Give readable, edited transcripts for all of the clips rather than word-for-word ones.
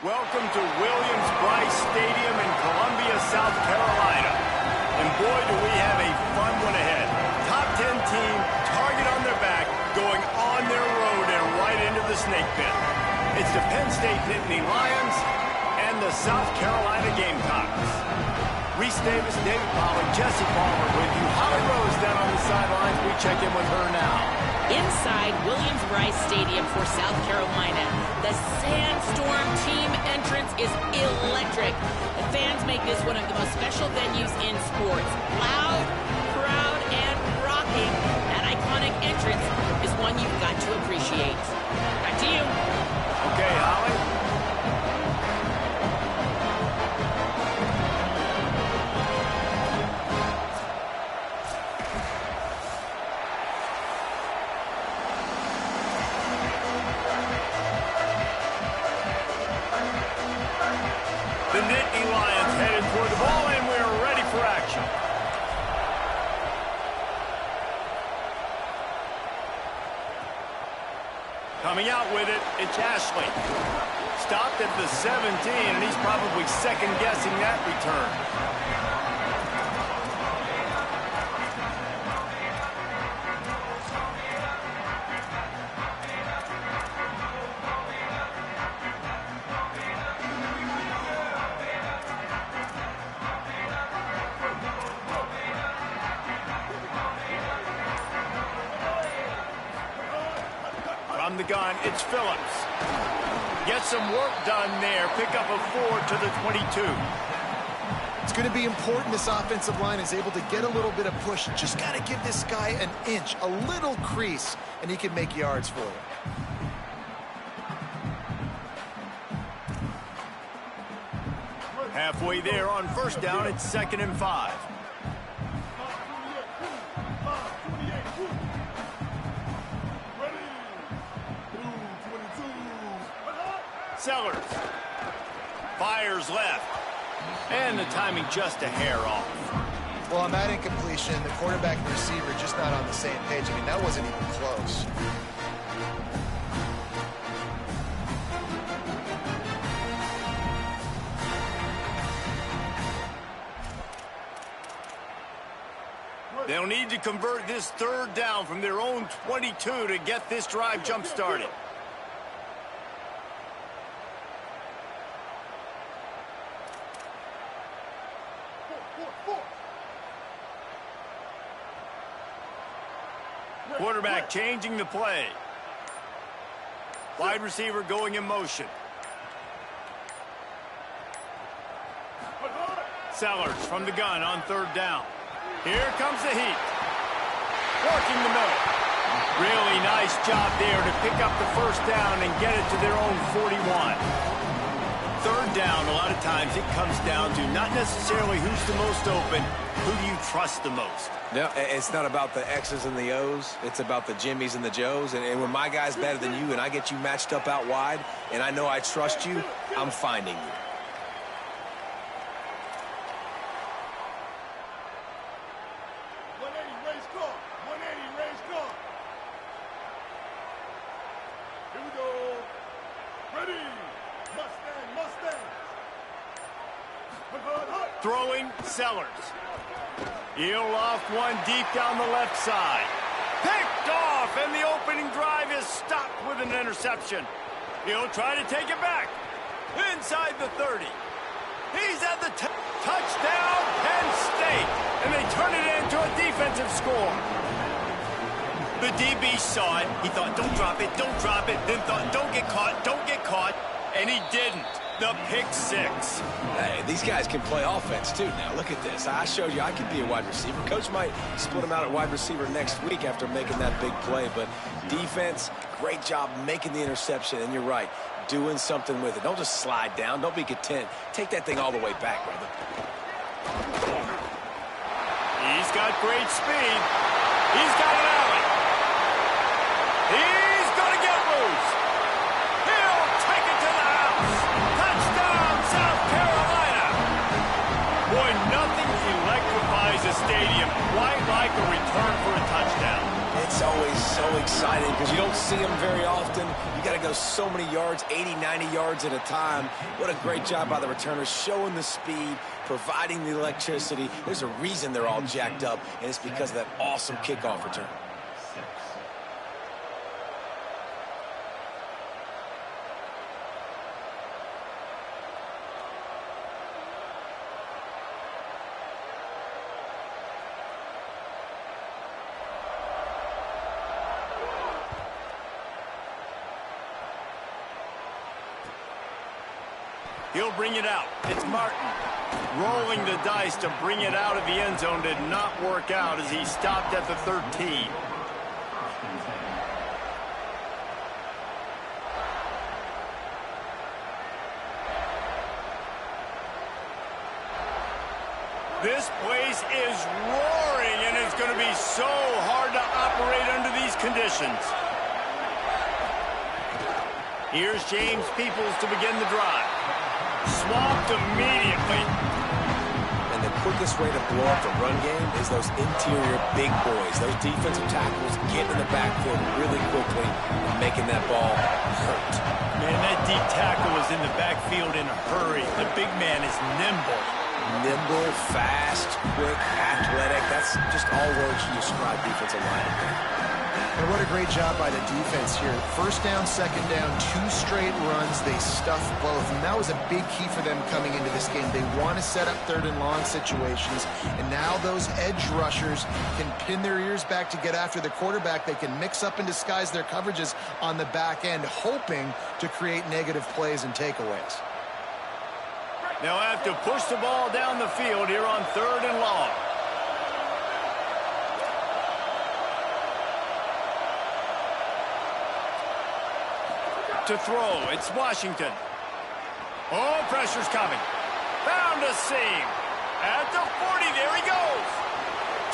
Welcome to Williams-Brice Stadium in Columbia, South Carolina. And boy, do we have a fun one ahead. Top 10 team, target on their back, going on their road and right into the snake pit. It's the Penn State Nittany Lions and the South Carolina Gamecocks. Reese Davis, David Pollack, Jesse Palmer with you. Holly Rose down on the sidelines. We check in with her now. Inside Williams-Brice Stadium for South Carolina, the Sandstorm team entrance is electric. The fans make this one of the most special venues in sports. Loud, proud, and rocking. That iconic entrance is one you've got to appreciate. Back to you. Okay, Holly. The Nittany Lions headed toward the ball, and we're ready for action. Coming out with it, it's Ashley. Stopped at the 17, and he's probably second-guessing that return. From the gun, it's Phillips. Get some work done there. Pick up a 4 to the 22. It's going to be important this offensive line is able to get a little bit of push. Just got to give this guy an inch, a little crease, and he can make yards for you. Halfway there on first down, it's 2nd and 5. Sellers fires left, and the timing just a hair off. Well, on that incompletion, the quarterback and receiver just not on the same page. I mean, that wasn't even close. They'll need to convert this 3rd down from their own 22 to get this drive jump-started. Quarterback changing the play. Wide receiver going in motion. Sellers from the gun on 3rd down. Here comes the heat. Working the middle. Really nice job there to pick up the 1st down and get it to their own 41. 3rd down, a lot of times it comes down to not necessarily who's the most open, who do you trust the most? No, it's not about the X's and the O's. It's about the Jimmies and the Joes. And when my guy's better than you and I get you matched up out wide and I know I trust you, I'm finding you. Throwing Sellers. He'll loft one deep down the left side. Picked off, and the opening drive is stopped with an interception. He'll try to take it back. Inside the 30. He's at the touchdown, Penn State. And they turn it into a defensive score. The DB saw it. He thought, don't drop it, don't drop it. Then thought, don't get caught. And he didn't. The pick 6. Hey, these guys can play offense, too. Now, look at this. I showed you I could be a wide receiver. Coach might split him out at wide receiver next week after making that big play. But defense, great job making the interception. And you're right, doing something with it. Don't just slide down. Don't be content. Take that thing all the way back, brother. He's got great speed. He's got an alley. He's going to get loose. He'll take it to the house. Touchdown, South Carolina. Boy, nothing electrifies a stadium quite like a return for a touchdown. It's always so exciting because you don't see them very often. You got to go so many yards, 80, 90 yards at a time. What a great job by the returners, showing the speed, providing the electricity. There's a reason they're all jacked up, and it's because of that awesome kickoff return. He'll bring it out. It's Martin. Rolling the dice to bring it out of the end zone did not work out as he stopped at the 13. This place is roaring, and it's going to be so hard to operate under these conditions. Here's James Peoples to begin the drive. Swamped immediately. And the quickest way to blow up the run game is those interior big boys. Those defensive tackles getting in the backfield really quickly and making that ball hurt. Man, that deep tackle was in the backfield in a hurry. The big man is nimble. Nimble, fast, quick, athletic. That's just all words to describe defensive line. And what a great job by the defense here. First down, second down, 2 straight runs. They stuffed both, and that was a big key for them coming into this game. They want to set up 3rd and long situations, and now those edge rushers can pin their ears back to get after the quarterback. They can mix up and disguise their coverages on the back end, hoping to create negative plays and takeaways. They'll have to push the ball down the field here on 3rd and long. To throw, it's Washington. Oh, pressure's coming. Found a seam. At the 40, there he goes.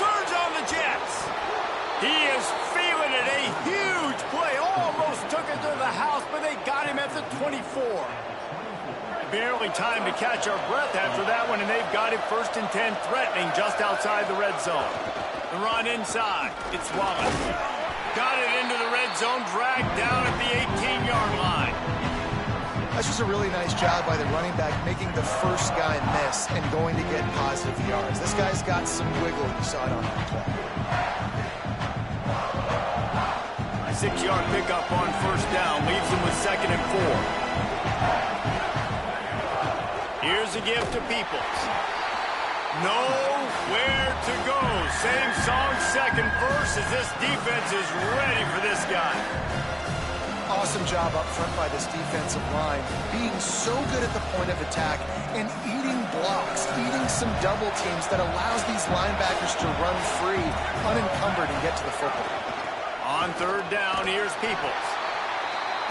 Turns on the Jets. He is feeling it. A huge play. Almost took it to the house, but they got him at the 24. Barely time to catch our breath after that one, and they've got it 1st and 10, threatening just outside the red zone. The run inside. It's Wallace. Got it into the red zone, dragged down at the 18-yard line. That's just a really nice job by the running back, making the first guy miss and going to get positive yards. This guy's got some wiggle. You saw it on that play. 6-yard pickup on 1st down, leaves him with 2nd and 4. Here's a give to Peoples. Nowhere to go. Same song, 2nd verse, as this defense is ready for this guy. Awesome job up front by this defensive line, being so good at the point of attack and eating blocks, eating some double teams that allows these linebackers to run free, unencumbered, and get to the football. On 3rd down, here's Peoples.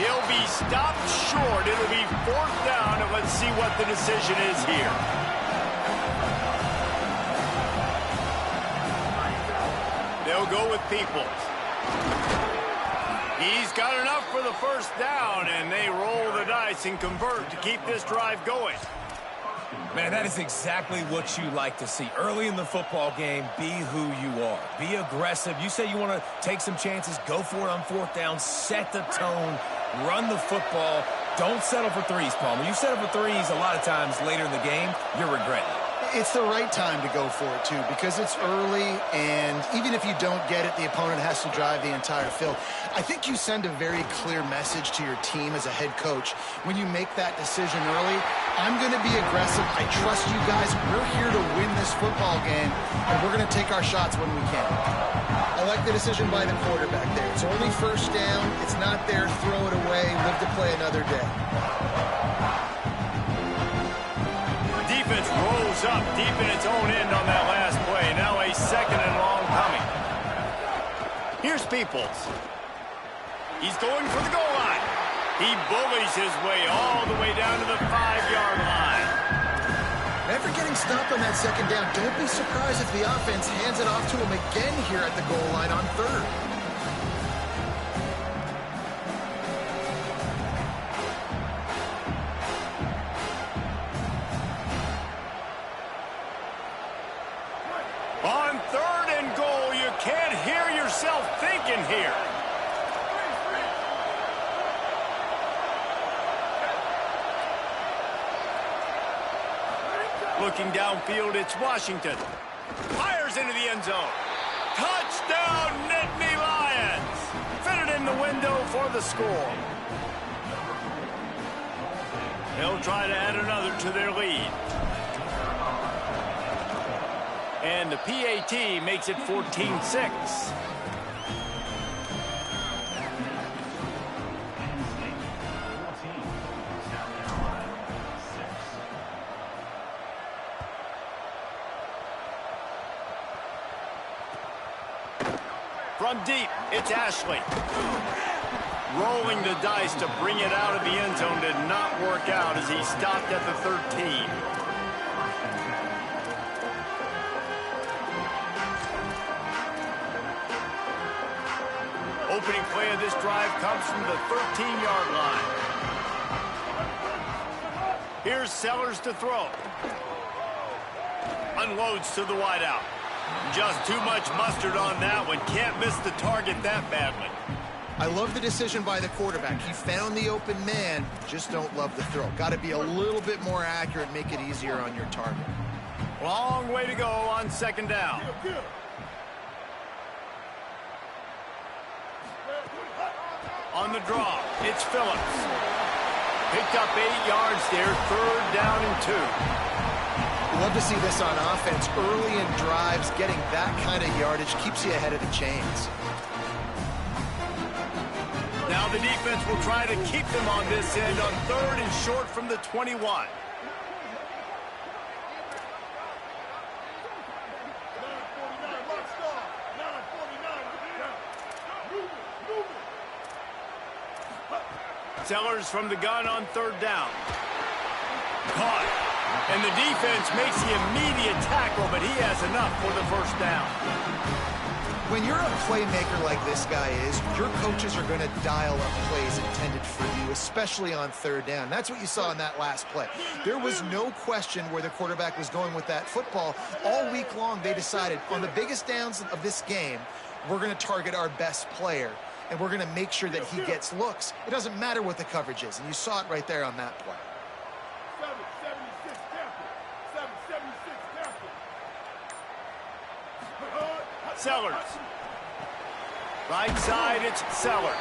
He'll be stopped short. It'll be 4th down, and let's see what the decision is here. They'll go with Peoples. He's got enough for the 1st down, and they roll the dice and convert to keep this drive going. Man, that is exactly what you like to see. Early in the football game, be who you are. Be aggressive. You say you want to take some chances, go for it on 4th down, set the tone, run the football. Don't settle for threes, Palmer. You settle for threes a lot of times later in the game, you're regretting it. It's the right time to go for it, too, because it's early, and even if you don't get it, the opponent has to drive the entire field. I think you send a very clear message to your team as a head coach when you make that decision early. I'm going to be aggressive. I trust you guys. We're here to win this football game, and we're going to take our shots when we can. I like the decision by the quarterback there. It's only 1st down. It's not there. Throw it away. Live to play another day. Defense rolls up deep in its own end on that last play. Now a 2nd and long coming. Here's Peoples. He's going for the goal line. He bullies his way all the way down to the 5-yard line. After getting stopped on that 2nd down, don't be surprised if the offense hands it off to him again here at the goal line on 3rd. On 3rd and goal, you can't hear yourself thinking. taken here. Looking downfield, it's Washington. Fires into the end zone. Touchdown, Nittany Lions. Fitted in the window for the score. They'll try to add another to their lead. And the PAT makes it 14-6. From deep, it's Ashley. Rolling the dice to bring it out of the end zone did not work out as he stopped at the 13. Opening play of this drive comes from the 13-yard line. Here's Sellers to throw. Unloads to the wideout. Just too much mustard on that one. Can't miss the target that badly. I love the decision by the quarterback. He found the open man, just don't love the throw. Got to be a little bit more accurate, make it easier on your target. Long way to go on second down. On the draw, it's Phillips. Picked up 8 yards there, third down and 2. Love to see this on offense. Early in drives, getting that kind of yardage keeps you ahead of the chains. Now the defense will try to keep them on this end on third and short from the 21. Sellers from the gun on third down. Caught. And the defense makes the immediate tackle, but he has enough for the first down. When you're a playmaker like this guy is, your coaches are going to dial up plays intended for you, especially on third down. That's what you saw in that last play. There was no question where the quarterback was going with that football. All week long, they decided on the biggest downs of this game, we're going to target our best player, and we're going to make sure that he gets looks. It doesn't matter what the coverage is, and you saw it right there on that play. Sellers. Right side, it's Sellers.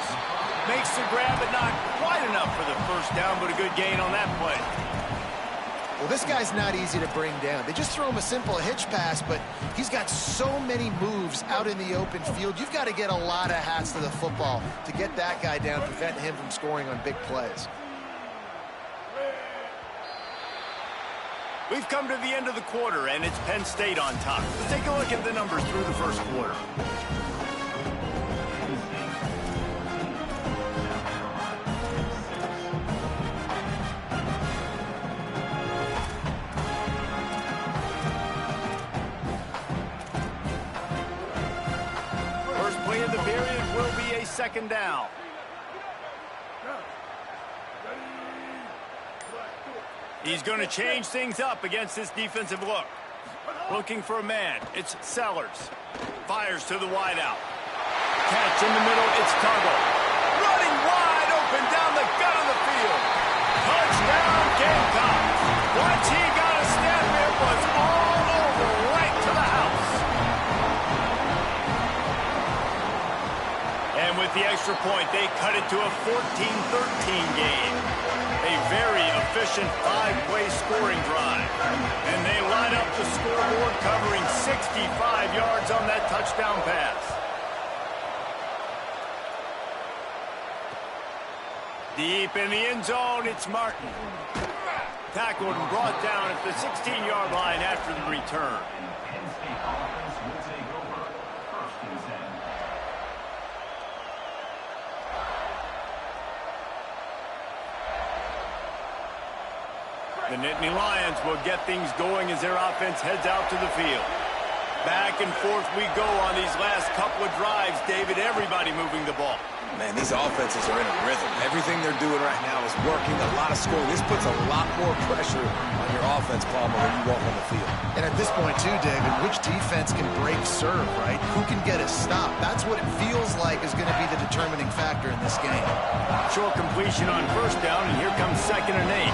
Makes the grab, but not quite enough for the first down, but a good gain on that play. Well, this guy's not easy to bring down. They just throw him a simple hitch pass, but he's got so many moves out in the open field. You've got to get a lot of hats to the football to get that guy down, prevent him from scoring on big plays. We've come to the end of the quarter, and it's Penn State on top. Let's take a look at the numbers through the first quarter. First play of the period will be a second down. He's going to change things up against this defensive look. Looking for a man. It's Sellers. Fires to the wideout. Catch in the middle. It's Tuggle. Running wide open down the gut of the field. Touchdown, Gamecocks. Once he got a snap, it was all over right to the house. And with the extra point, they cut it to a 14-13 game. A very efficient 5-play scoring drive. And they line up the scoreboard covering 65 yards on that touchdown pass. Deep in the end zone, it's Martin. Tackled and brought down at the 16-yard line after the return. The Nittany Lions will get things going as their offense heads out to the field. Back and forth we go on these last couple of drives, David. Everybody moving the ball. Man, these offenses are in a rhythm. Everything they're doing right now is working. A lot of scoring. This puts a lot more pressure on your offense, Palmer, when you walk on the field. And at this point, too, David, which defense can break serve, right? Who can get a stop? That's what it feels like is going to be the determining factor in this game. Short completion on first down, and here comes 2nd and 8.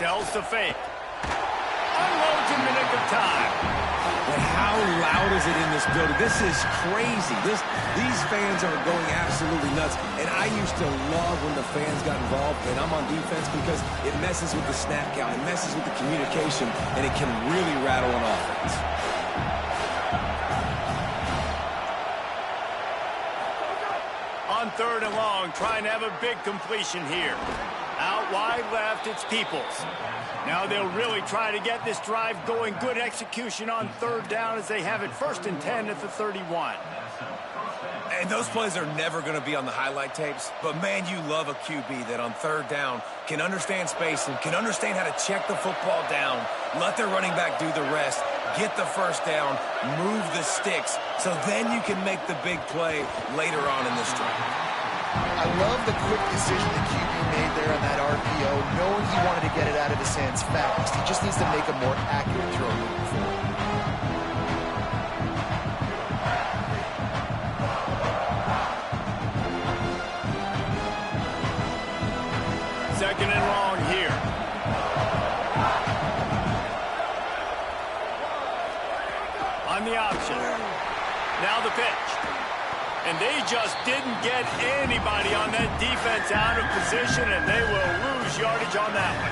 Sells to fake. Unloads in the nick of time. But how loud is it in this building? This is crazy. These fans are going absolutely nuts. And I used to love when the fans got involved, and I'm on defense because it messes with the snap count. It messes with the communication, and it can really rattle an offense. On 3rd and long, trying to have a big completion here. Out wide left, it's Peoples. Now they'll really try to get this drive going. Good execution on 3rd down as they have it 1st and 10 at the 31. And those plays are never going to be on the highlight tapes. But, man, you love a QB that on 3rd down can understand spacing, can understand how to check the football down, let their running back do the rest, get the 1st down, move the sticks, so then you can make the big play later on in this drive. I love the quick decision the QB made there on that RPO, knowing he wanted to get it out of his hands fast. He just needs to make a more accurate throw moving forward. 2nd and long here. On the option. Now the pitch. And they just didn't get anybody on that defense out of position, and they will lose yardage on that one.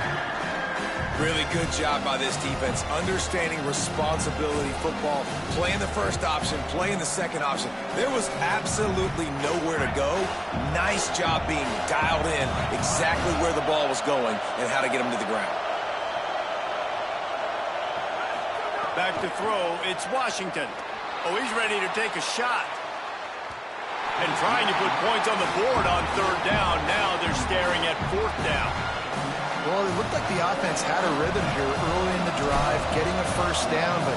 Really good job by this defense, understanding responsibility football, playing the 1st option, playing the 2nd option. There was absolutely nowhere to go. Nice job being dialed in exactly where the ball was going and how to get them to the ground. Back to throw, it's Washington. Oh, he's ready to take a shot. And trying to put points on the board on 3rd down. Now they're staring at 4th down. Well, it looked like the offense had a rhythm here early in the drive, getting a 1st down, but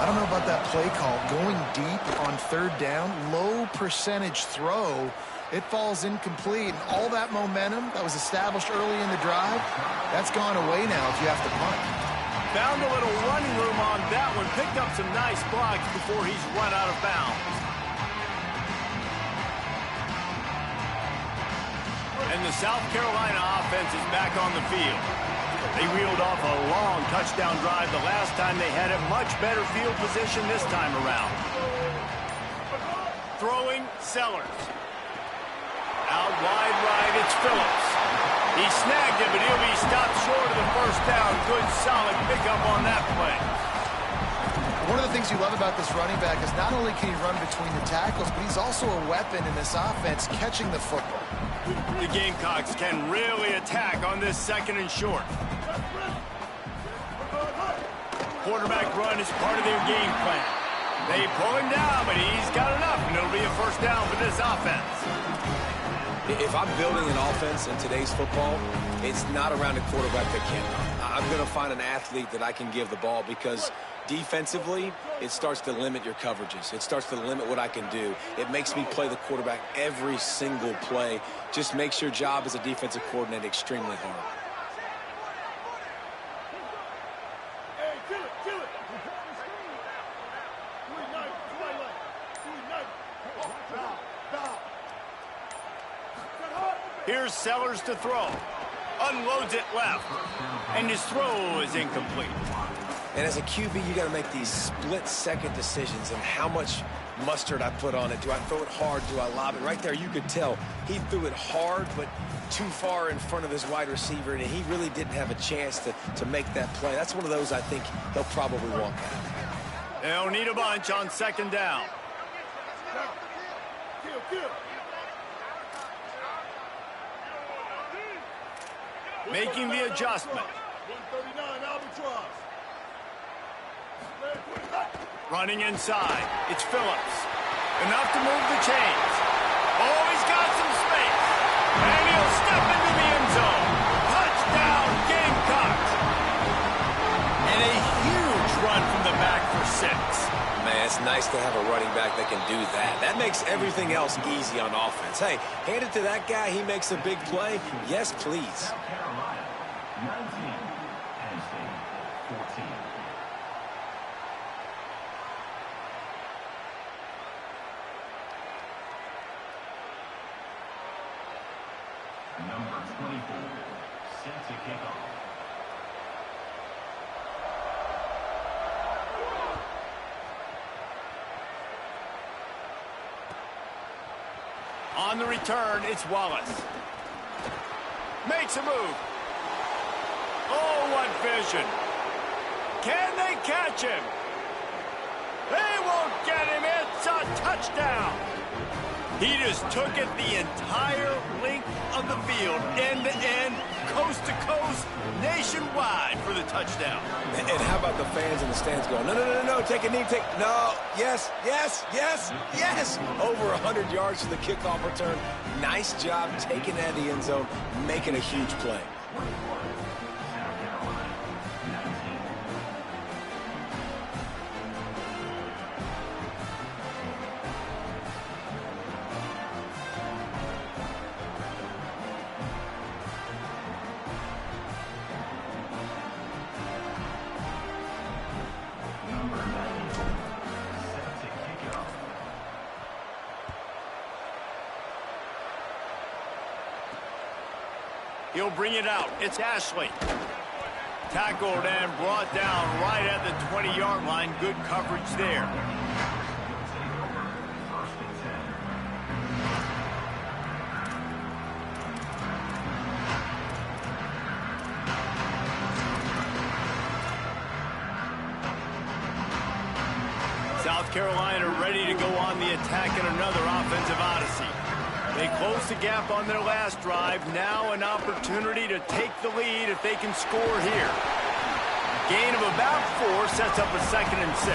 I don't know about that play call. Going deep on 3rd down, low percentage throw, it falls incomplete. And all that momentum that was established early in the drive, that's gone away now if you have to punt. Found a little running room on that one. Picked up some nice blocks before he's run out of bounds. And the South Carolina offense is back on the field. They reeled off a long touchdown drive the last time they had a much better field position this time around. Throwing, Sellers. Out wide right, it's Phillips. He snagged it, but he'll be stopped short of the 1st down. Good, solid pickup on that play. One of the things you love about this running back is not only can he run between the tackles, but he's also a weapon in this offense catching the football. The Gamecocks can really attack on this 2nd and short. Quarterback run is part of their game plan. They pull him down, but he's got enough, and it'll be a 1st down for this offense. If I'm building an offense in today's football, it's not around a quarterback that can't run. I'm going to find an athlete that I can give the ball because defensively, it starts to limit your coverages. It starts to limit what I can do. It makes me play the quarterback every single play. Just makes your job as a defensive coordinator extremely hard. Here's Sellers to throw. Unloads it left. And his throw is incomplete. And as a QB, you got to make these split-second decisions and how much mustard I put on it. Do I throw it hard? Do I lob it? Right there, you could tell he threw it hard, but too far in front of his wide receiver, and he really didn't have a chance to make that play. That's one of those I think he'll probably walk out. They'll need a bunch on 2nd down. Making the adjustment. 139 Albatross. Running inside. It's Phillips. Enough to move the chains. Oh, he's got some space. And he'll step into the end zone. Touchdown, Gamecocks. And a huge run from the back for 6. Man, it's nice nice to have a running back that can do that. That makes everything else easy on offense. Hey, hand it to that guy. He makes a big play. Yes, please. Number 24, set to kick off. On the return, it's Wallace. Makes a move. Oh, what vision. Can they catch him? They won't get him. It's a touchdown. He just took it the entire length of the field, end to end, coast to coast, nationwide for the touchdown. And how about the fans in the stands going, no, no, no, no, take a knee, no, yes, yes, yes, yes. Over 100 yards to the kickoff return. Nice job taking that to the end zone, making a huge play. He'll bring it out. It's Ashley. Tackled and brought down right at the 20-yard line. Good coverage there. South Carolina ready to go on the attack in another offensive odyssey. They closed the gap on their last drive. Now an opportunity to take the lead if they can score here. Gain of about 4 sets up a 2nd and 6.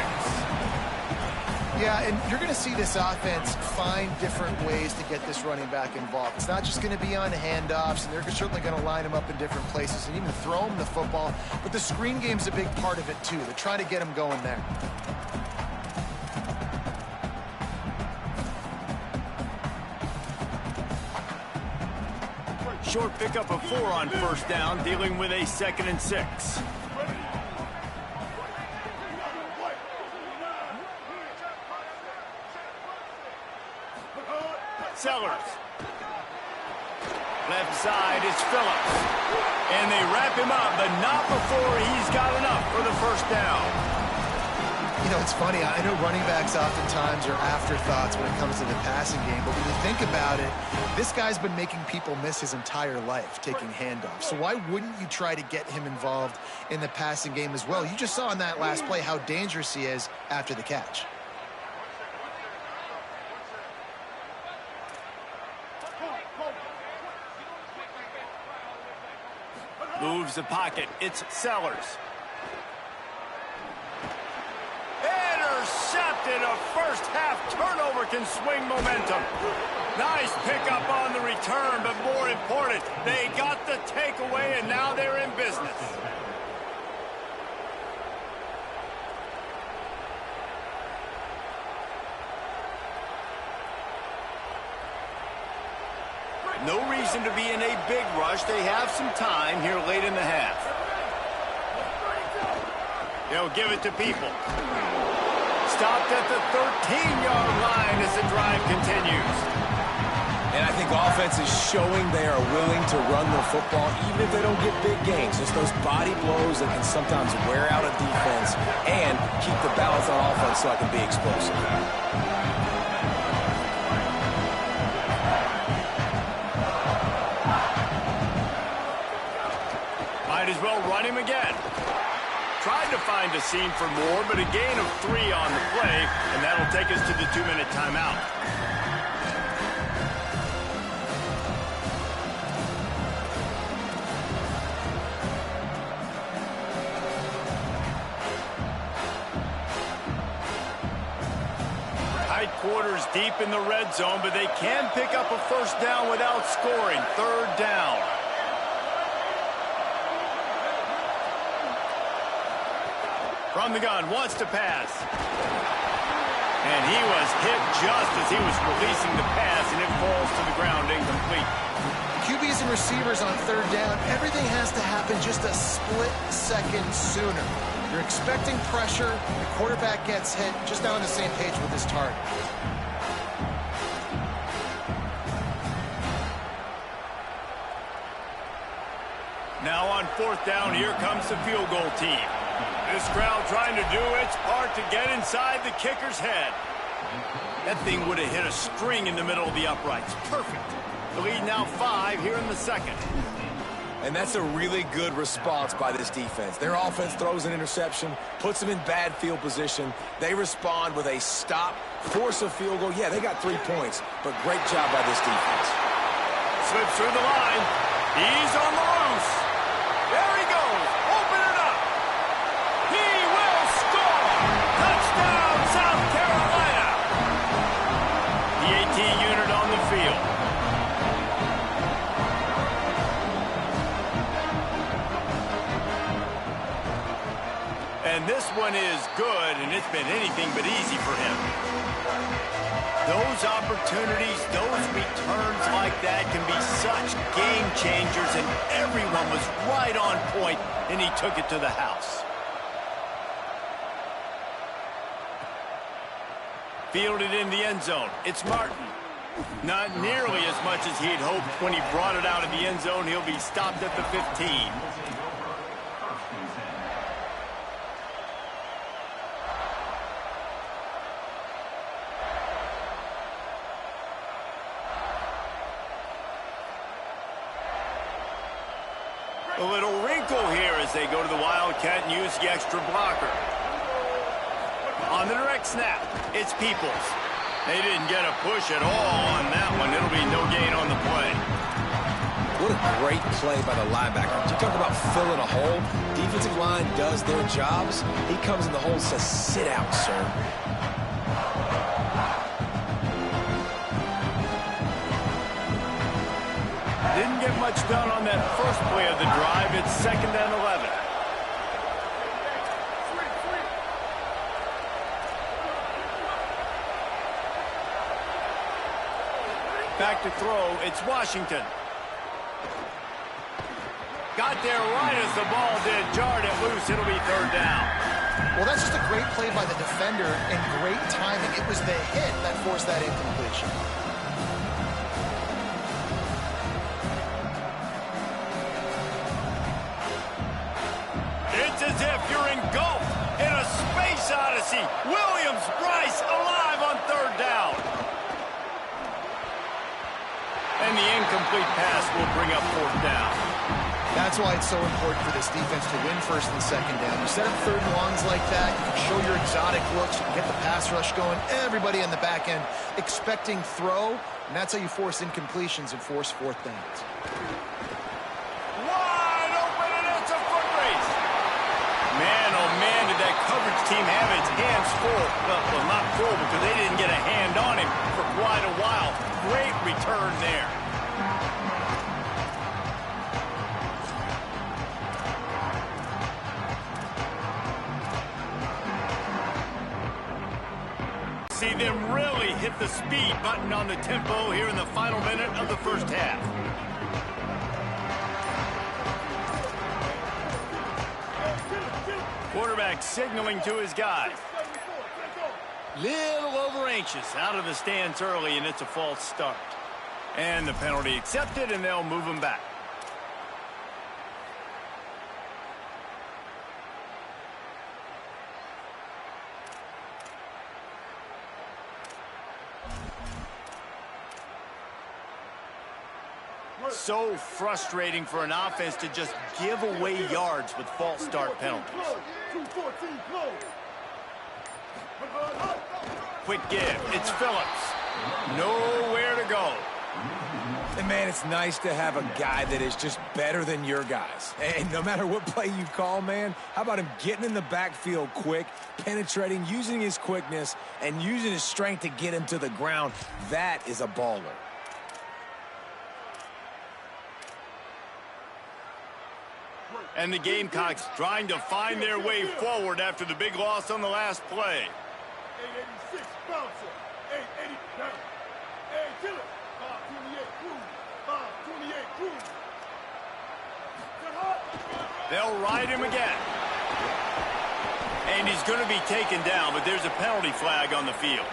Yeah, and you're going to see this offense find different ways to get this running back involved. It's not just going to be on handoffs, and they're certainly going to line him up in different places and even throw him the football. But the screen game's a big part of it, too. They're trying to get him going there. Short pickup of 4 on 1st down, dealing with a 2nd and 6. Sellers. Left side is Phillips. And they wrap him up, but not before he's got enough for the 1st down. You know, it's funny. I know running backs oftentimes are afterthoughts when it comes to the passing game, but when you think about it, this guy's been making people miss his entire life taking handoffs. So why wouldn't you try to get him involved in the passing game as well? You just saw in that last play how dangerous he is after the catch. Moves the pocket. It's Sellers. Intercepted. A first-half turnover can swing momentum. Nice pickup on the return, but more important, they got the takeaway, and now they're in business. No reason to be in a big rush. They have some time here late in the half. They'll give it to People. Stopped at the 13-yard line as the drive continues. And I think offense is showing they are willing to run the football even if they don't get big gains. Just those body blows that can sometimes wear out a defense and keep the balance on offense so it can be explosive. Might as well run him again. Tried to find a seam for more, but a gain of 3 on the play, and that'll take us to the 2-minute timeout. Tight quarters deep in the red zone, but they can pick up a 1st down without scoring. 3rd down. From the gun, wants to pass. And he was hit just as he was releasing the pass, and it falls to the ground incomplete. QBs and receivers on third down, everything has to happen just a split second sooner. You're expecting pressure, the quarterback gets hit, just not on the same page with his target. Now on fourth down, here comes the field goal team. This crowd trying to do its part to get inside the kicker's head. That thing would have hit a string in the middle of the uprights. Perfect. The lead now 5 here in the second. And that's a really good response by this defense. Their offense throws an interception, puts them in bad field position. They respond with a stop, force a field goal. Yeah, they got 3 points, but great job by this defense. Slips through the line. He's on the loose. There he goes. Open it up. He will score. Touchdown, South Carolina. The AT unit on the field. And this one is good, and it's been anything but easy for him. Those opportunities, those returns like that can be such game changers, and everyone was right on point, and he took it to the house. Fielded in the end zone. It's Martin. Not nearly as much as he'd hoped when he brought it out of the end zone. He'll be stopped at the 15. A little wrinkle here as they go to the Wildcat and use the extra blocker. On the direct snap, it's Peoples. They didn't get a push at all on that one. It'll be no gain on the play. What a great play by the linebacker. You talk about filling a hole. Defensive line does their jobs. He comes in the hole and says, sit out, sir. Didn't get much done on that first play of the drive. It's 2nd and 11. Back to throw. It's Washington. Got there right as the ball did. Jarred it loose. It'll be 3rd down. Well, that's just a great play by the defender and great timing. It was the hit that forced that incompletion. It's as if you're engulfed in a space odyssey. Williams-Brice alive on 3rd down. And the incomplete pass will bring up 4th down. That's why it's so important for this defense to win 1st and 2nd down. You set up 3rd and longs like that, you can show your exotic looks, you can get the pass rush going, everybody in the back end expecting throw, and that's how you force incompletions and force 4th downs. Wide open, and it's a foot race. Man, oh man, did that coverage team have its hands full. Well, not full because they didn't get a hand on him for quite a while. Great return there. See them really hit the speed button on the tempo here in the final minute of the first half. Quarterback signaling to his guy. Little over anxious out of the stance early, and it's a false start. And the penalty accepted, and they'll move him back. So frustrating for an offense to just give away yards with false start penalties. Quick give. It's Phillips. Nowhere to go. And, man, it's nice to have a guy that is just better than your guys. And no matter what play you call, man, how about him getting in the backfield quick, penetrating, using his quickness, and using his strength to get him to the ground? That is a baller. And the Gamecocks trying to find their way forward after the big loss on the last play. 886 bouncer. 880 down. Hey, killer. 528 cruise. 528 cruise. They'll ride him again. And he's going to be taken down, but there's a penalty flag on the field.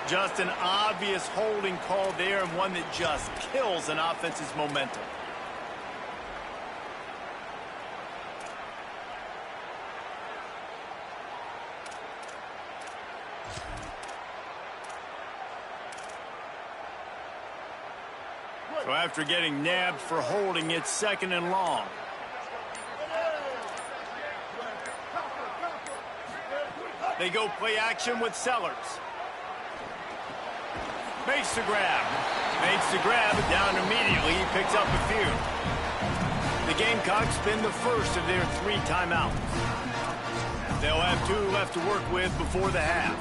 Just an obvious holding call there, and one that just kills an offense's momentum. So after getting nabbed for holding, it's 2nd and long. They go play action with Sellers. Makes the grab. Makes the grab, but down immediately. He picks up a few. The Gamecocks spin the first of their 3 timeouts. They'll have 2 left to work with before the half.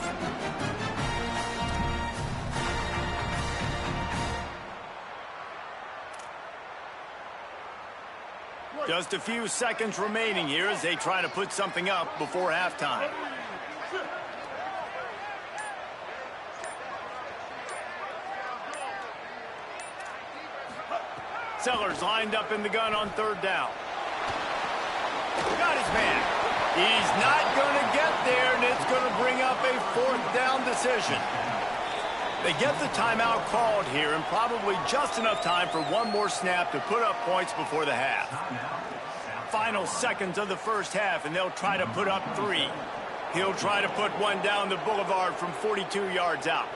Just a few seconds remaining here as they try to put something up before halftime. Sellers lined up in the gun on 3rd down. Got his man. He's not going to get there, and it's going to bring up a 4th down decision. They get the timeout called here, and probably just enough time for one more snap to put up points before the half. Final seconds of the first half, and they'll try to put up 3. He'll try to put one down the boulevard from 42 yards out.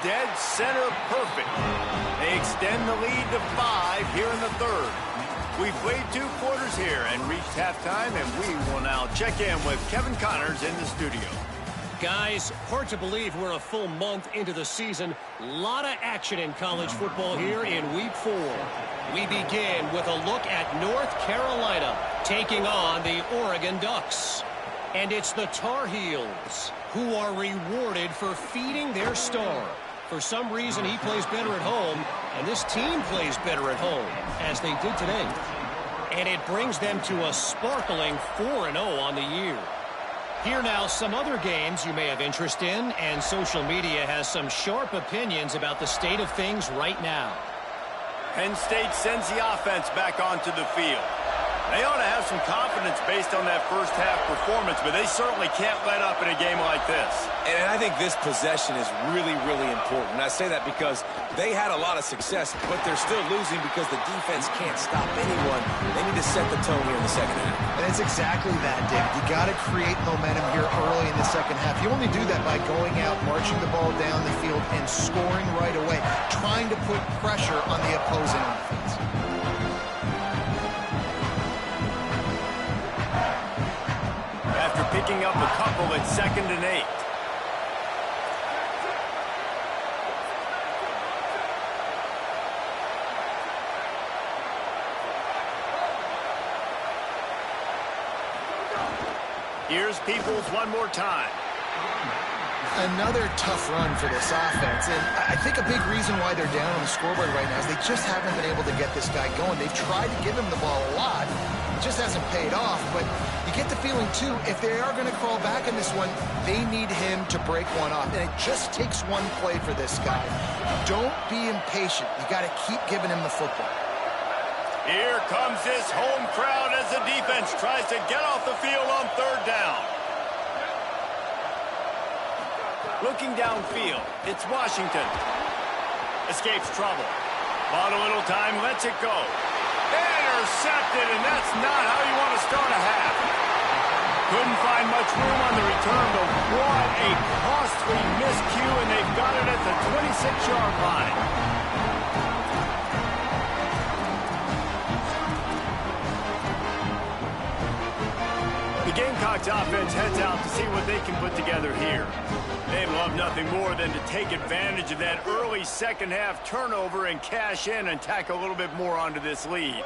Dead center perfect. They extend the lead to 5 here in the 3rd. We've played 2 quarters here and reached halftime, and we will now check in with Kevin Connors in the studio. Guys, hard to believe we're a full month into the season. Lot of action in college football here in Week 4. We begin with a look at North Carolina taking on the Oregon Ducks. And it's the Tar Heels who are rewarded for feeding their star. For some reason, he plays better at home, and this team plays better at home, as they did today. And it brings them to a sparkling 4-0 on the year. Here now, some other games you may have interest in, and social media has some sharp opinions about the state of things right now. Penn State sends the offense back onto the field. They ought to have some confidence based on that first half performance, but they certainly can't let up in a game like this. And I think this possession is really, really important. And I say that because they had a lot of success, but they're still losing because the defense can't stop anyone. They need to set the tone here in the second half. And it's exactly that, David. You got to create momentum here early in the second half. You only do that by going out, marching the ball down the field, and scoring right away, trying to put pressure on the opposing offense. After picking up a couple at 2nd and 8. Here's Peoples one more time. Another tough run for this offense, and I think a big reason why they're down on the scoreboard right now is they just haven't been able to get this guy going. They've tried to give him the ball a lot. It just hasn't paid off, but you get the feeling, too, if they are going to crawl back in this one, they need him to break one off, and it just takes one play for this guy. Don't be impatient. You got to keep giving him the football. Here comes this home crowd as the defense tries to get off the field on 3rd down. Looking downfield, it's Washington. Escapes trouble. Bought a little time, lets it go. Intercepted, and that's not how you want to start a half. Couldn't find much room on the return, but what a costly miscue, and they've got it at the 26-yard line. The Gamecocks offense heads out to see what they can put together here. They'd love nothing more than to take advantage of that early second half turnover and cash in and tack a little bit more onto this lead.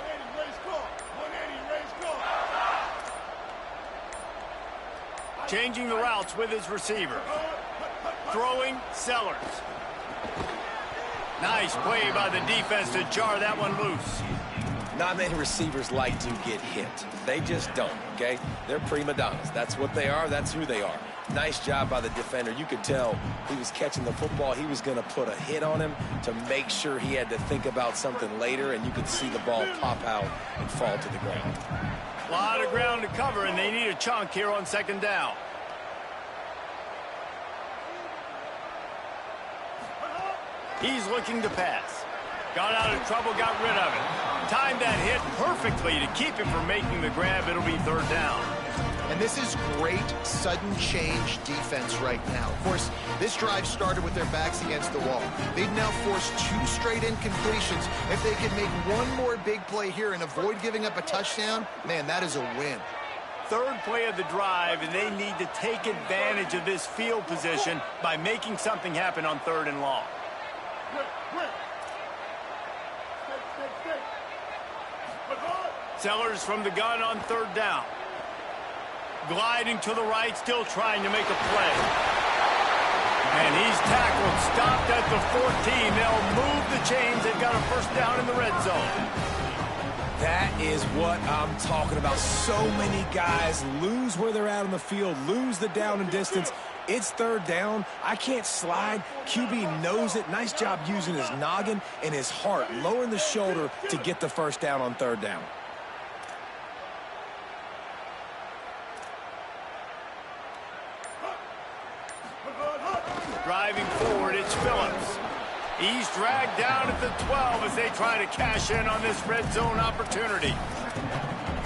Changing the routes with his receiver. Throwing, Sellers. Nice play by the defense to jar that one loose. Not many receivers like to get hit. They just don't, okay? They're prima donnas. That's what they are. That's who they are. Nice job by the defender. You could tell he was catching the football. He was going to put a hit on him to make sure he had to think about something later, and you could see the ball pop out and fall to the ground. A lot of ground to cover, and they need a chunk here on second down. He's looking to pass. Got out of trouble, got rid of it. Timed that hit perfectly to keep him from making the grab. It'll be third down. And this is great sudden change defense right now. Of course, this drive started with their backs against the wall. They've now forced 2 straight incompletions. If they can make one more big play here and avoid giving up a touchdown, man, that is a win. Third play of the drive, and they need to take advantage of this field position by making something happen on 3rd and long. Sellers from the gun on 3rd down. Gliding to the right, still trying to make a play. And he's tackled, stopped at the 14. They'll move the chains. They've got a first down in the red zone. That is what I'm talking about. So many guys lose where they're at on the field, lose the down and distance. It's 3rd down. I can't slide. QB knows it. Nice job using his noggin and his heart, lowering the shoulder to get the first down on 3rd down. Driving forward, it's Phillips. He's dragged down at the 12 as they try to cash in on this red zone opportunity.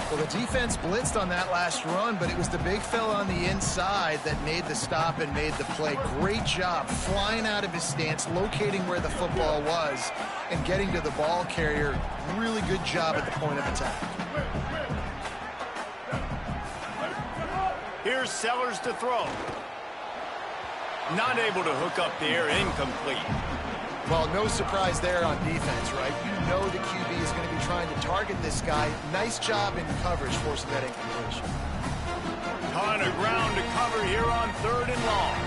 Well, the defense blitzed on that last run, but it was the big fella on the inside that made the stop and made the play. Great job flying out of his stance, locating where the football was, and getting to the ball carrier. Really good job at the point of attack. Here's Sellers to throw. Not able to hook up there, incomplete. Well, no surprise there on defense, right? You know the QB is going to be trying to target this guy. Nice job in coverage forcing that incompletion. Ton of ground to cover here on 3rd and long.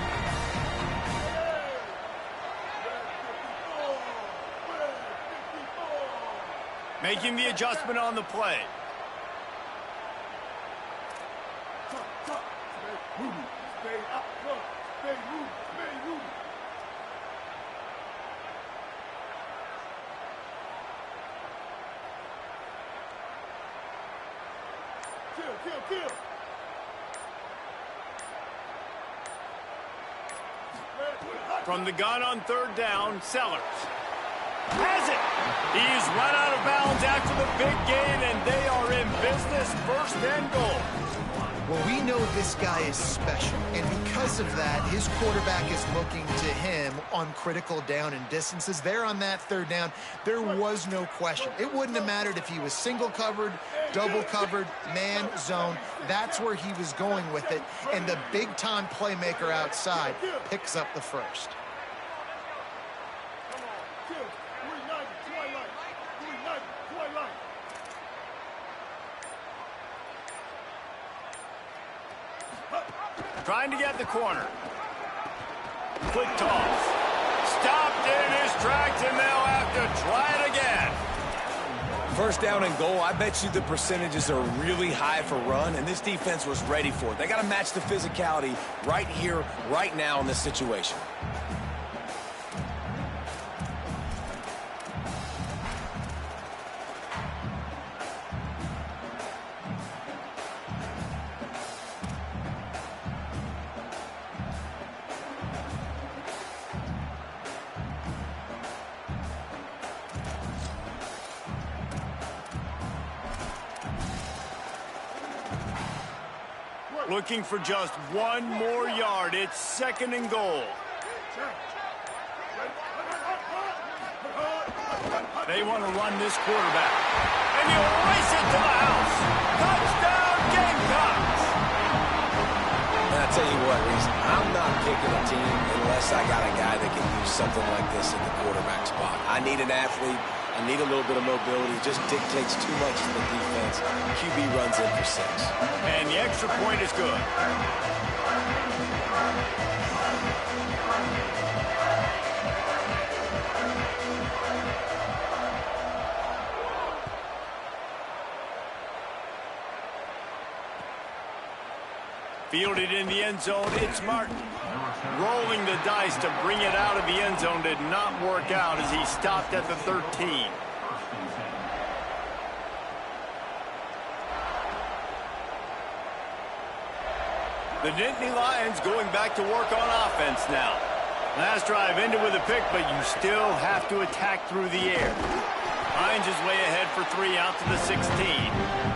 Making the adjustment on the play. Kill. From the gun on 3rd down, Sellers has it. He's run out of bounds after the big gain, and they are in business. 1st and goal. Well, we know this guy is special, and because of that, his quarterback is looking to him on critical down and distances. There on that 3rd down, there was no question. It wouldn't have mattered if he was single covered, double covered, man, zone. That's where he was going with it, and the big-time playmaker outside picks up the first. Trying to get the corner. Quick toss. Stopped in his tracks, and they'll have to try it again. 1st down and goal, I bet you the percentages are really high for run, and this defense was ready for it. They got to match the physicality right here, right now in this situation. Looking for just 1 more yard. It's 2nd and goal. They want to run this quarterback. And he'll race it to the house. Touchdown, Gamecocks! And I tell you what, Reese, I'm not picking a team unless I got a guy that can use something like this in the quarterback spot. I need an athlete. I need a little bit of mobility. It just dictates too much to the defense. QB runs in for 6. And the extra point is good. Fielded in the end zone, it's Martin. Rolling the dice to bring it out of the end zone did not work out as he stopped at the 13. The Nittany Lions going back to work on offense now. Last drive ended with a pick, but you still have to attack through the air. Hines is way ahead for 3 out to the 16.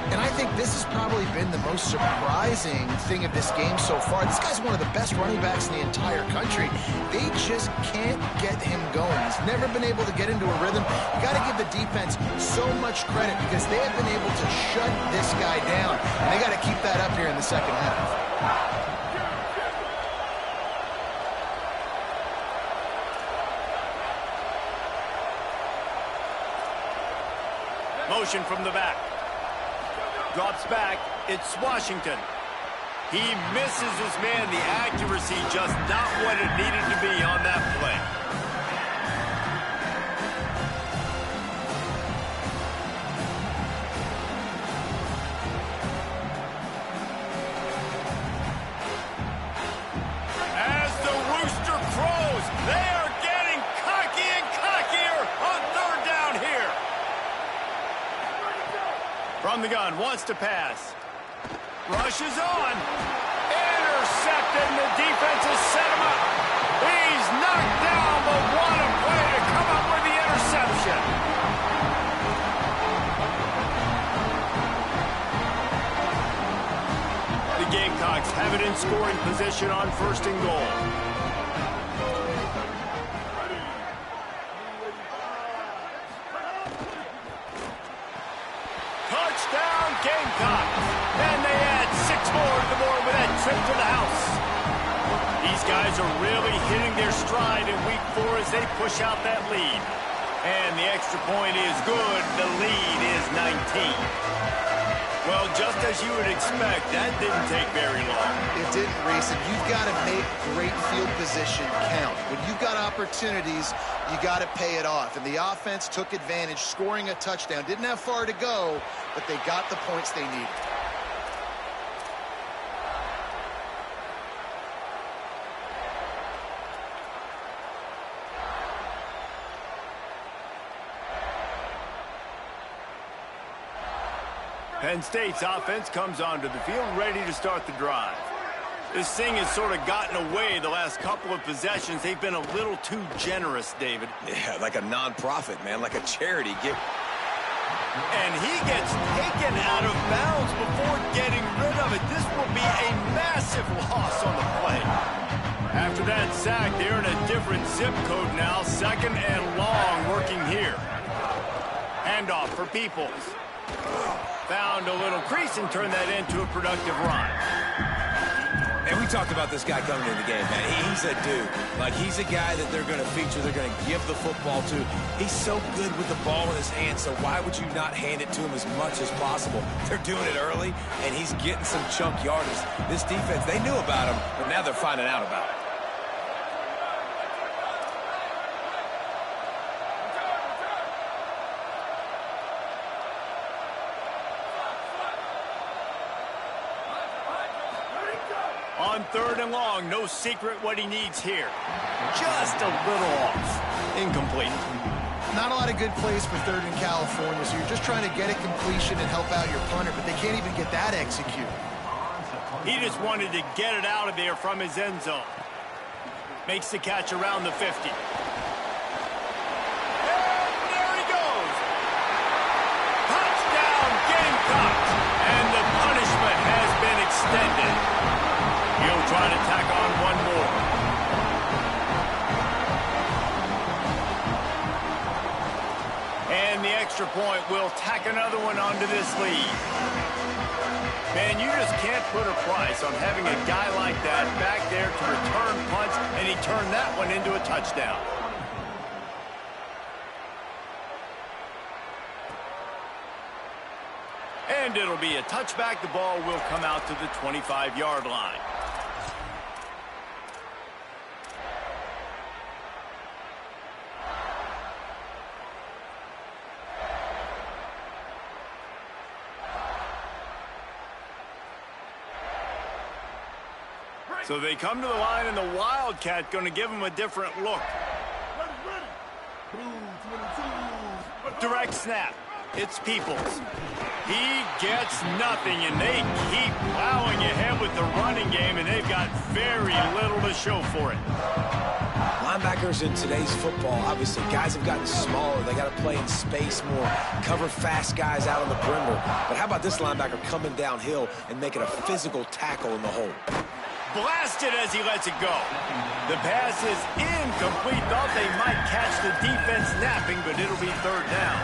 And I think this has probably been the most surprising thing of this game so far. This guy's one of the best running backs in the entire country. They just can't get him going. He's never been able to get into a rhythm. You got to give the defense so much credit because they have been able to shut this guy down. And they got to keep that up here in the second half. Motion from the back. Drops back. It's Washington. He misses his man. The accuracy just not what it needed to be on that play. As the rooster crows, they are getting cocky and cockier on 3rd down here. From the gun, wants to pass. Rushes on. Intercepted, and the defense has set him up. He's knocked down, but what a play to come up with the interception. The Gamecocks have it in scoring position on 1st and goal. Touchdown, Gamecocks. And they add 6 more to the board with that trip to the house. These guys are really hitting their stride in week 4 as they push out that lead. And the extra point is good. The lead is 19. Well, just as you would expect, that didn't take very long. It didn't, Reese, and you've got to make great field position count. When you've got opportunities, you got to pay it off. And the offense took advantage, scoring a touchdown. Didn't have far to go, but they got the points they needed. Penn State's offense comes onto the field ready to start the drive. This thing has sort of gotten away the last couple of possessions. They've been a little too generous, David. Yeah, like a non-profit, man, like a charity. And he gets taken out of bounds before getting rid of it. This will be a massive loss on the play. After that sack, they're in a different zip code now. 2nd and long working here. Handoff for Peoples. Found a little crease and turned that into a productive run. And we talked about this guy coming into the game, man. He's a dude. Like, he's a guy that they're going to feature, they're going to give the football to. He's so good with the ball in his hand, so why would you not hand it to him as much as possible? They're doing it early, and he's getting some chunk yardage. This defense, they knew about him, but now they're finding out about it. On 3rd and long, no secret what he needs here. Just a little off. Incomplete. Not a lot of good plays for 3rd in California, so you're just trying to get a completion and help out your punter, but they can't even get that executed. He just wanted to get it out of there from his end zone. Makes the catch around the 50. And there he goes. Touchdown, Gamecocks. And the punishment has been extended. He'll try to tack on one more. And the extra point will tack another one onto this lead. Man, you just can't put a price on having a guy like that back there to return punts, and he turned that one into a touchdown. And it'll be a touchback. The ball will come out to the 25-yard line. So they come to the line, and the Wildcat going to give them a different look. Direct snap. It's Peoples. He gets nothing, and they keep plowing ahead with the running game, and they've got very little to show for it. Linebackers in today's football, obviously, guys have gotten smaller. They got to play in space more, cover fast guys out on the perimeter. But how about this linebacker coming downhill and making a physical tackle in the hole? Blasted as he lets it go. The pass is incomplete. Thought they might catch the defense napping, but it'll be third down.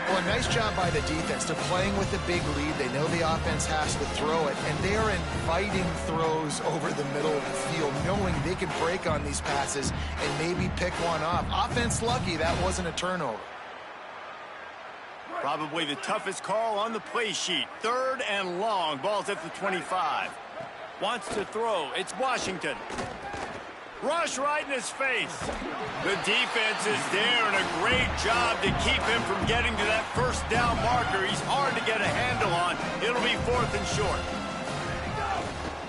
Well, a nice job by the defense. They're playing with a big lead. They know the offense has to throw it, and they are inviting throws over the middle of the field, knowing they can break on these passes and maybe pick one off. Offense lucky that wasn't a turnover. Probably the toughest call on the play sheet. Third and long. Ball's at the 25. Wants to throw. It's Washington. Rush right in his face. The defense is there, and a great job to keep him from getting to that first down marker. He's hard to get a handle on. It'll be fourth and short.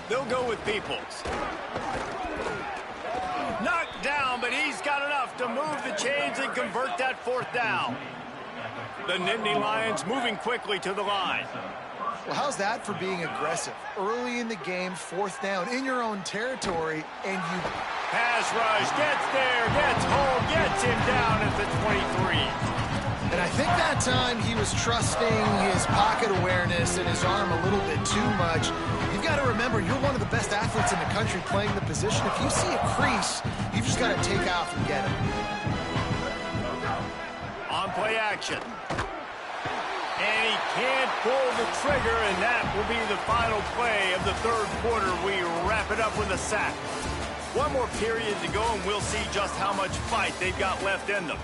They'll go with Peoples. Knocked down, but he's got enough to move the chains and convert that fourth down. The Nittany Lions moving quickly to the line. Well, how's that for being aggressive? Early in the game, fourth down, in your own territory, and you... Pass rush, gets there, gets home, gets him down at the 23. And I think that time he was trusting his pocket awareness and his arm a little bit too much. You've got to remember, you're one of the best athletes in the country playing the position. If you see a crease, you've just got to take off and get it. On play action. And he can't pull the trigger, and that will be the final play of the third quarter. We wrap it up with a sack. One more period to go, and we'll see just how much fight they've got left in them.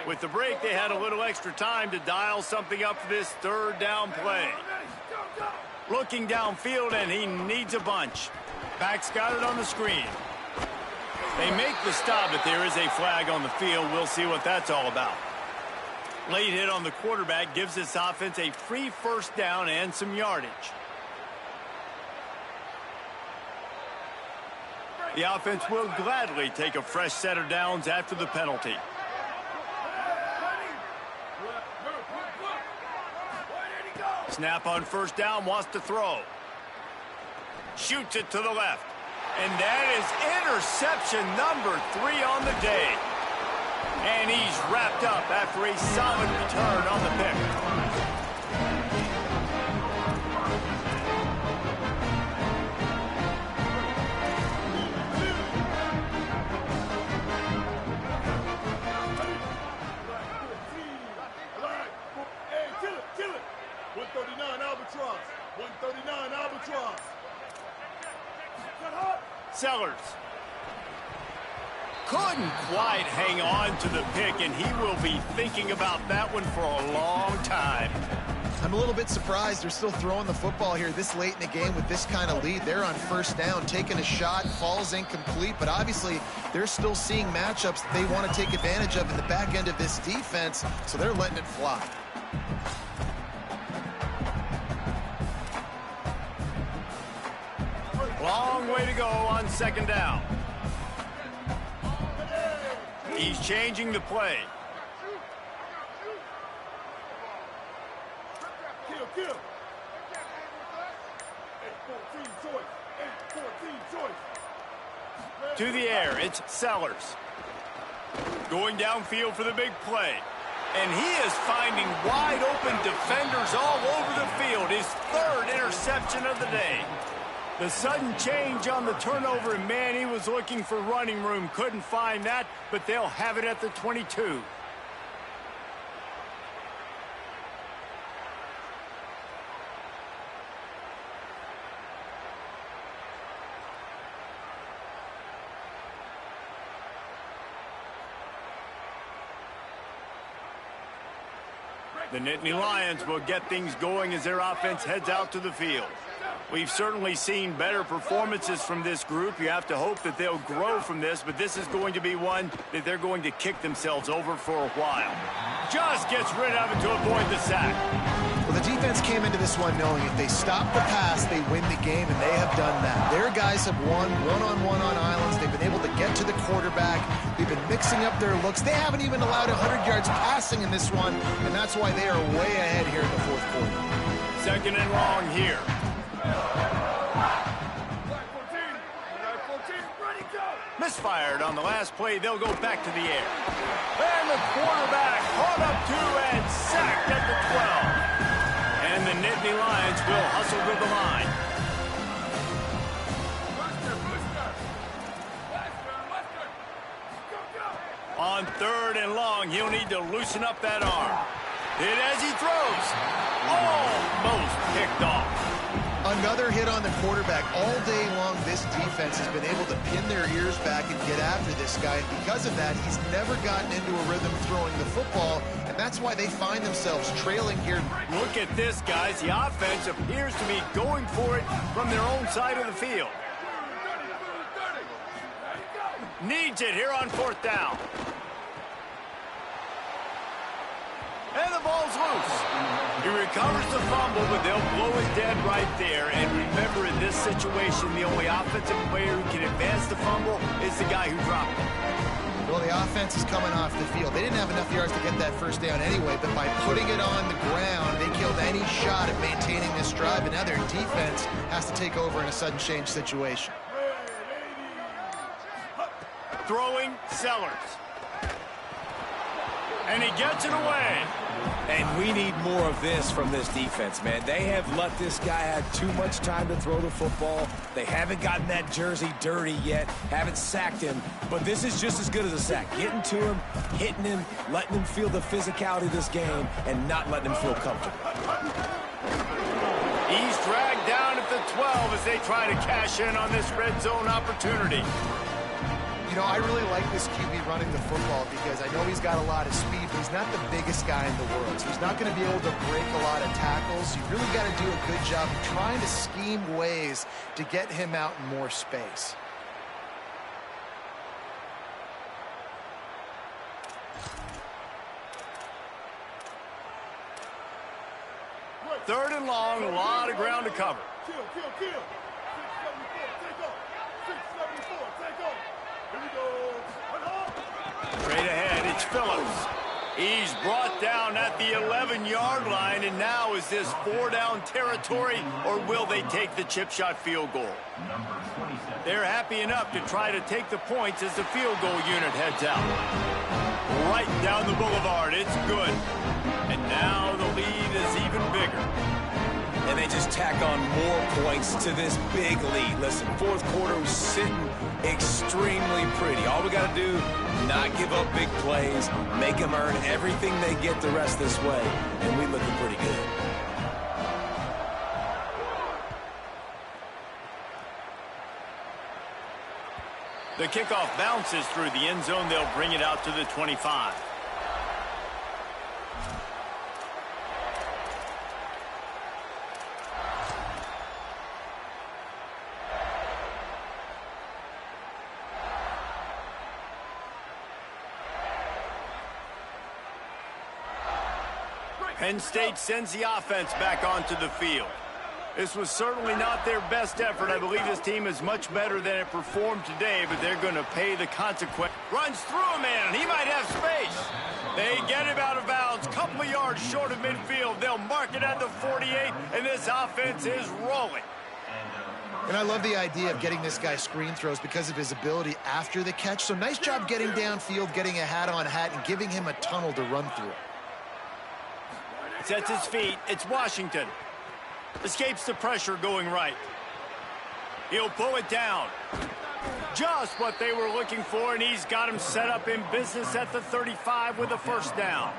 With the break, they had a little extra time to dial something up for this third down play. Looking downfield, and he needs a bunch. Back's got it on the screen. They make the stop, but there is a flag on the field. We'll see what that's all about. Late hit on the quarterback gives this offense a free first down and some yardage. The offense will gladly take a fresh set of downs after the penalty. Snap on first down, wants to throw. Shoots it to the left. And that is interception number 3 on the day. And he's wrapped up after a solid return on the pick. Sellers couldn't quite hang on to the pick, and he will be thinking about that one for a long time. I'm a little bit surprised they're still throwing the football here this late in the game with this kind of lead. They're on first down, taking a shot, falls incomplete, but obviously they're still seeing matchups that they want to take advantage of in the back end of this defense, so they're letting it fly. Long way to go on second down. He's changing the play. Kill. To the air, it's Sellers. Going downfield for the big play. And he is finding wide open defenders all over the field. His third interception of the day. The sudden change on the turnover, and man, he was looking for running room. Couldn't find that, but they'll have it at the 22. The Nittany Lions will get things going as their offense heads out to the field. We've certainly seen better performances from this group. You have to hope that they'll grow from this, but this is going to be one that they're going to kick themselves over for a while. Just gets rid of it to avoid the sack. Well, the defense came into this one knowing if they stop the pass, they win the game, and they have done that. Their guys have won one-on-one on islands. They've been able to get to the quarterback. They've been mixing up their looks. They haven't even allowed 100 yards passing in this one, and that's why they are way ahead here in the fourth quarter. Second and long here. Misfired on the last play. They'll go back to the air. And the quarterback caught up to and sacked at the 12. And the Nittany Lions will hustle to the line. On third and long, he'll need to loosen up that arm. Hit as he throws. Almost picked off. Another hit on the quarterback. All day long, this defense has been able to pin their ears back and get after this guy. And because of that, he's never gotten into a rhythm throwing the football, and that's why they find themselves trailing here. Look at this, guys. The offense appears to be going for it from their own side of the field. Needs it here on fourth down. And the ball's loose. He recovers the fumble, but they'll blow it dead right there. And remember, in this situation, the only offensive player who can advance the fumble is the guy who dropped it. Well, the offense is coming off the field. They didn't have enough yards to get that first down anyway, but by putting it on the ground, they killed any shot at maintaining this drive, and now their defense has to take over in a sudden change situation. Throwing Sellers. And he gets it away. And we need more of this from this defense, man. They have let this guy have too much time to throw the football. They haven't gotten that jersey dirty yet, haven't sacked him. But this is just as good as a sack. Getting to him, hitting him, letting him feel the physicality of this game, and not letting him feel comfortable. He's dragged down at the 12 as they try to cash in on this red zone opportunity. You know, I really like this QB running the football because I know he's got a lot of speed, but he's not the biggest guy in the world. So he's not going to be able to break a lot of tackles. You've really got to do a good job of trying to scheme ways to get him out in more space. Third and long, a lot of ground to cover. Kill. 674, take off. 674, take off. Here we go. Straight ahead, it's Phillips. He's brought down at the 11-yard line, and now is this 4-down territory, or will they take the chip shot field goal? They're happy enough to try to take the points as the field goal unit heads out. Right down the boulevard, it's good. And now the lead is even bigger. And they just tack on more points to this big lead. Listen, fourth quarter was sitting extremely pretty. All we got to do, not give up big plays, make them earn everything they get the rest this way, and we're looking pretty good. The kickoff bounces through the end zone. They'll bring it out to the 25. Penn State sends the offense back onto the field. This was certainly not their best effort. I believe this team is much better than it performed today, but they're going to pay the consequence. Runs through a man. He might have space. They get him out of bounds. Couple of yards short of midfield. They'll mark it at the 48, and this offense is rolling. And I love the idea of getting this guy screen throws because of his ability after the catch. So nice job getting downfield, getting a hat-on-hat, and giving him a tunnel to run through. Sets his feet. It's Washington. Escapes the pressure going right. He'll pull it down. Just what they were looking for, and he's got him set up in business at the 35 with a first down.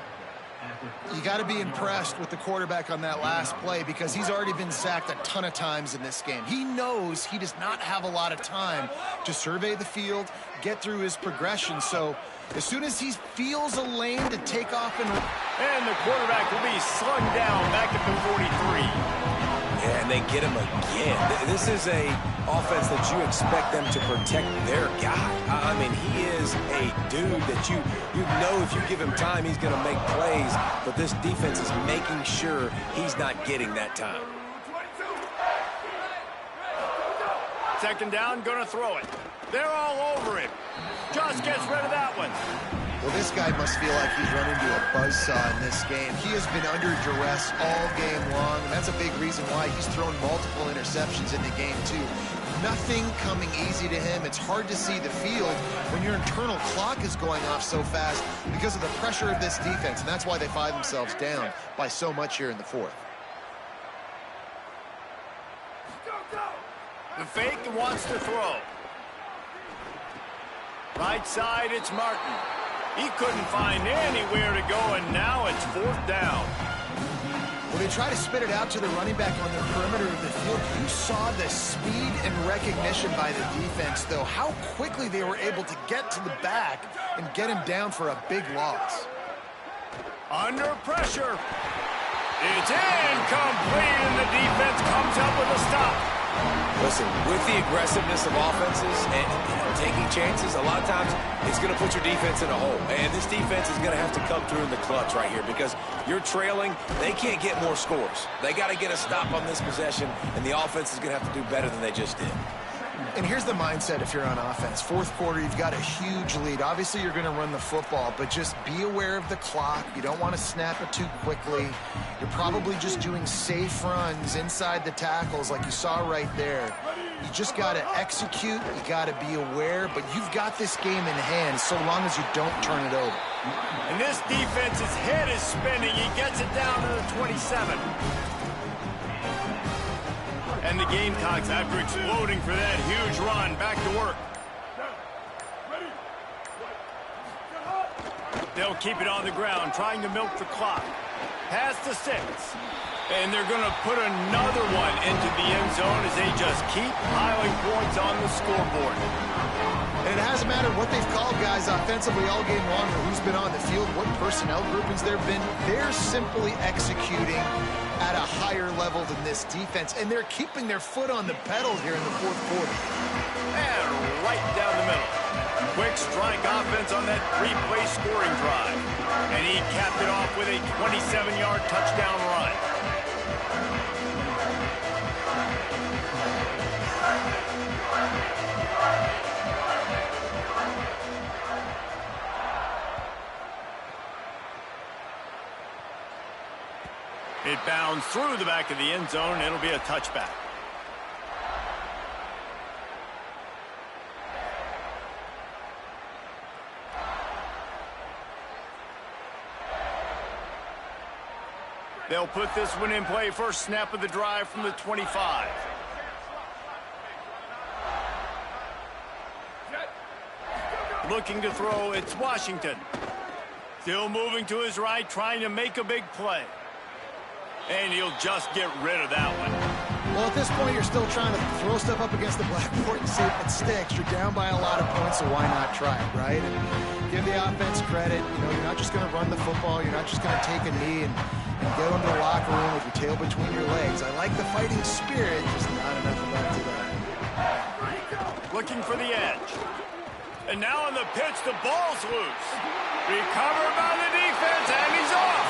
You got to be impressed with the quarterback on that last play because he's already been sacked a ton of times in this game. He knows he does not have a lot of time to survey the field, get through his progression. So as soon as he feels a lane to take off and the quarterback will be slung down back at the 43. Yeah, and they get him again. This is a offense that you expect them to protect their guy. I mean, he is a dude that you know if you give him time, he's going to make plays, but this defense is making sure he's not getting that time. Second down, going to throw it. They're all over him. Just gets rid of that one. Well, this guy must feel like he's run into a buzzsaw in this game. He has been under duress all game long, and that's a big reason why he's thrown multiple interceptions in the game, too. Nothing coming easy to him. It's hard to see the field when your internal clock is going off so fast because of the pressure of this defense, and that's why they find themselves down by so much here in the fourth. The fake wants to throw. Right side, it's Martin. He couldn't find anywhere to go, and now it's fourth down. When they try to spit it out to the running back on the perimeter of the field, you saw the speed and recognition by the defense, though, how quickly they were able to get to the back and get him down for a big loss. Under pressure. It's incomplete, and the defense comes up with a stop. Listen, with the aggressiveness of offenses and taking chances, a lot of times it's going to put your defense in a hole. And this defense is going to have to come through in the clutch right here because you're trailing. They can't get more scores. They got to get a stop on this possession, and the offense is going to have to do better than they just did. And here's the mindset if you're on offense. Fourth quarter, you've got a huge lead. Obviously, you're going to run the football, but just be aware of the clock. You don't want to snap it too quickly. You're probably just doing safe runs inside the tackles like you saw right there. You just got to execute. You got to be aware, but you've got this game in hand so long as you don't turn it over. And this defense's head is spinning. He gets it down to the 27. And the Gamecocks, after exploding for that huge run, back to work. They'll keep it on the ground, trying to milk the clock. Past the 6. And they're going to put another one into the end zone as they just keep piling points on the scoreboard. And it hasn't mattered what they've called guys offensively all game long or who's been on the field, what personnel groupings there have been. They're simply executing at a higher level than this defense, and they're keeping their foot on the pedal here in the fourth quarter. And right down the middle. Quick strike offense on that three-play scoring drive. And he capped it off with a 27-yard touchdown run. It bounds through the back of the end zone, and it'll be a touchback. They'll put this one in play. First snap of the drive from the 25. Looking to throw, it's Washington. Still moving to his right, trying to make a big play. And he'll just get rid of that one. Well, at this point, you're still trying to throw stuff up against the blackboard and see if it sticks. You're down by a lot of points, so why not try it, right? And give the offense credit. You know, you're not just going to run the football. You're not just going to take a knee and go into the locker room with your tail between your legs. I like the fighting spirit, just not enough of that today. Looking for the edge. And now on the pitch, the ball's loose. Recovered by the defense, and he's off.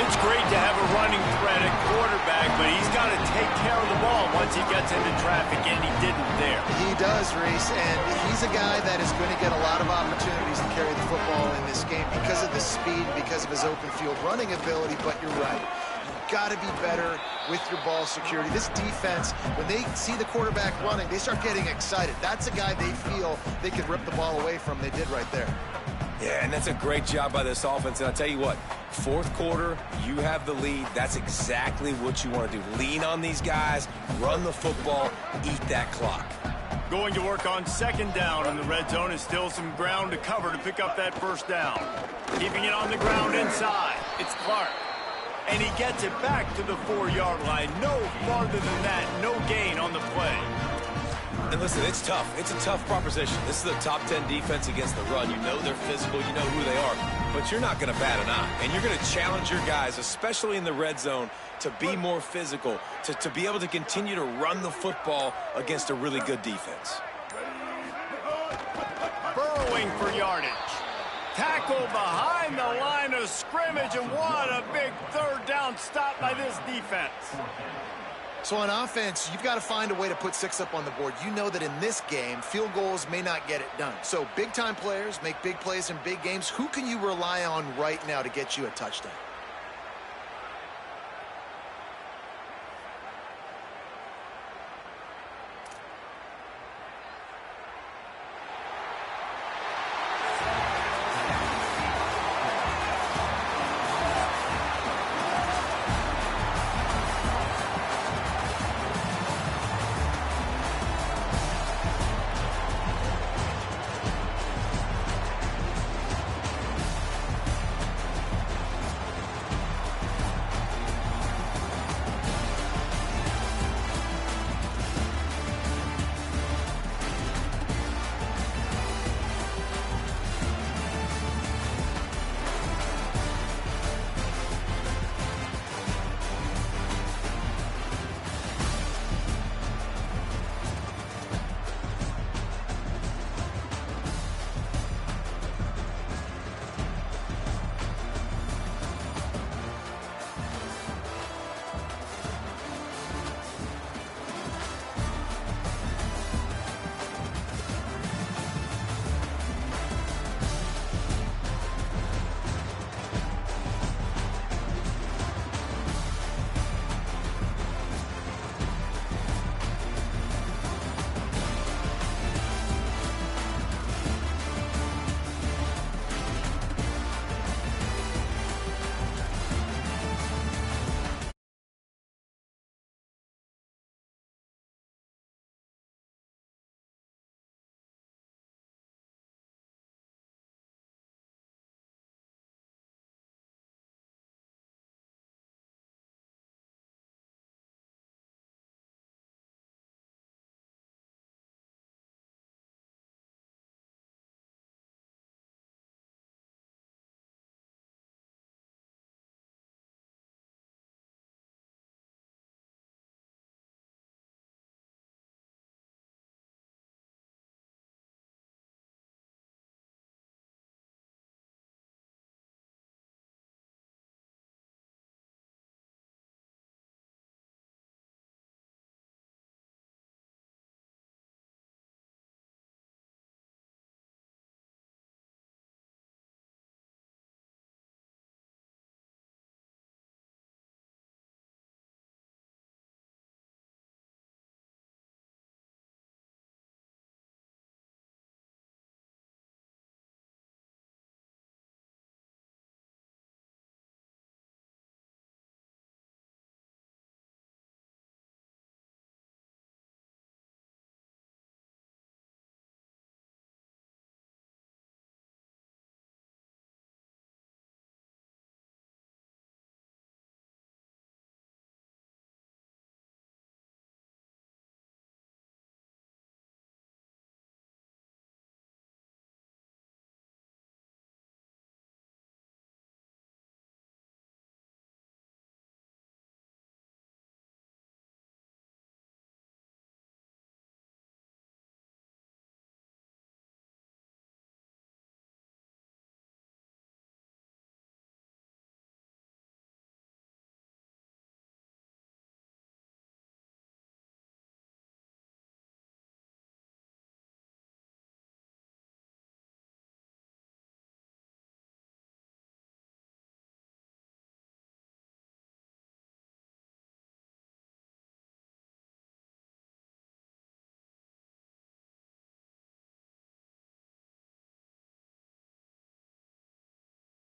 It's great to have a running threat at quarterback, but he's got to take care of the ball once he gets into traffic, and he didn't there. He does, Reese, and he's a guy that is going to get a lot of opportunities to carry the football in this game because of the speed, because of his open field running ability, but you're right. You've got to be better with your ball security. This defense, when they see the quarterback running, they start getting excited. That's a guy they feel they could rip the ball away from. They did right there. Yeah, and that's a great job by this offense. And I'll tell you what, fourth quarter, you have the lead. That's exactly what you want to do. Lean on these guys, run the football, eat that clock. Going to work on second down in the red zone is still some ground to cover to pick up that first down. Keeping it on the ground inside. It's Clark. And he gets it back to the 4-yard line. No farther than that. No gain on the play. And listen, it's tough. It's a tough proposition. This is a top 10 defense against the run. You know they're physical. You know who they are. But but you're not going to bat an eye. And you're going to challenge your guys, especially in the red zone, to be more physical, to be able to continue to run the football against a really good defense. Burrowing for yardage. Tackle behind the line of scrimmage, and what a big third down stop by this defense. So on offense, you've got to find a way to put 6 up on the board. You know that in this game, field goals may not get it done. So big-time players make big plays in big games. Who can you rely on right now to get you a touchdown?